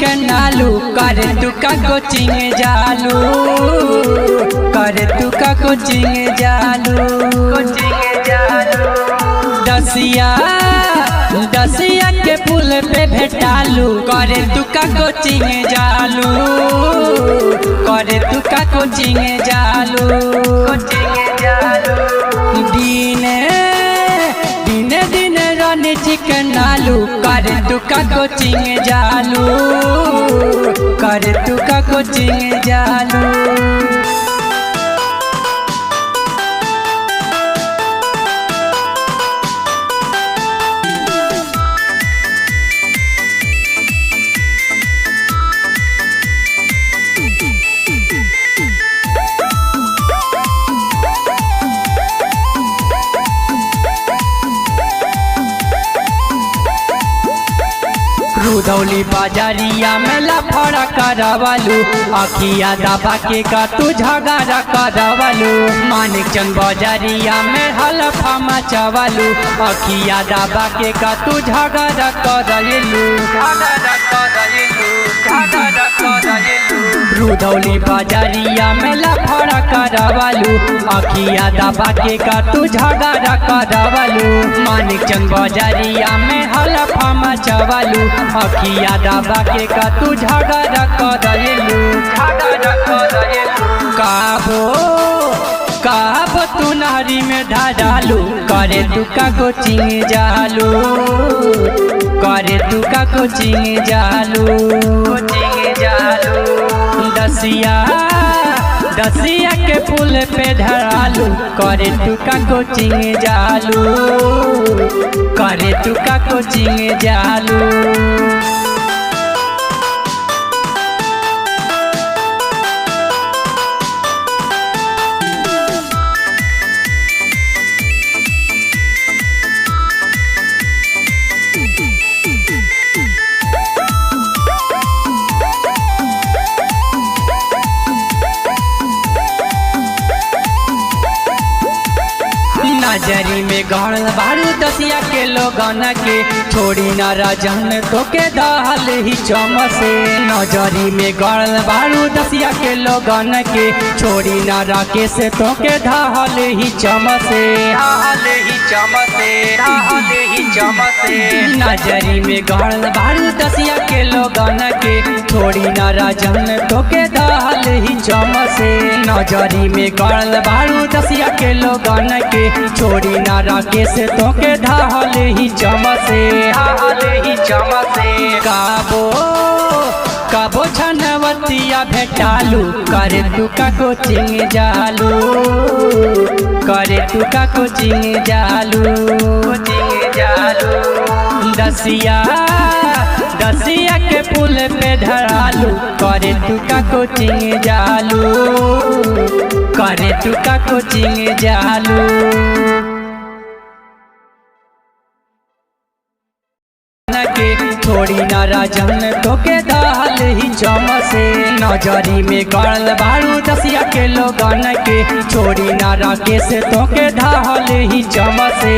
चिकन आलू करे तू का कोचिंग जालू करे तू का कोचिंग जालू दसिया के पुल पे भेटालू करे तू का कोचिंग जालू करे तू का कोचिंग जालू दिने दिने रानी चिकन आलू करे तू का कोचिंग जालू करे तू का कोचिंग जालू। रुदौली बाजारिया में लफड़ा करवालू अखिया दबा के का तू झगड़ा करवालू मानिकचंद बाजारिया में हलफा मचवालू अखिया दबा के का तू झगड़ा करलू रुदौली बाजारिया में लफड़ा करवालू अखिया दबा के का तू झगड़ा करवालू मानिकचंद बाजारिया में हलफा मचवालू अखिया दबा के का तू झगड़ा करलू काबो तू नहरी में ढालू करे तू का कोचिंग जालू करे तू का कोचिंग जालू दसिया के पुल पे धरालू करे तू का कोचिंग जालू करे तू का कोचिंग जालू। नजरी में गढ़ल बारू दसिया के लोगन के छोड़ी न राजन तो के दहल ही चमसे नजरी में गढ़ल बारू दसिया के लोगन के छोड़ी न राकेश तो के दहल ही चमसे नजरी में गढ़ल बारू दसिया के लोगन के छोड़ी न राजन तो के दहल ही चमसे नजरी में गढ़ल बारू दसिया के लोगन के छोड़ी ना राकेश तो के ढाल ही चमसे काबो छनवतिया भेटालू करे तू का कोचिंग जालू करे तू का कोचिंग जालू दसिया के पुल पे धरालू करे तू का कोचिंग जालू करे तू का कोचिंग जालू। छोड़ी न राजन तो के दहल ही चमसे नजरी में गढ़ल बारू दसिया के लोगन के छोड़ी न राकेश तो के दहल ही चमसे।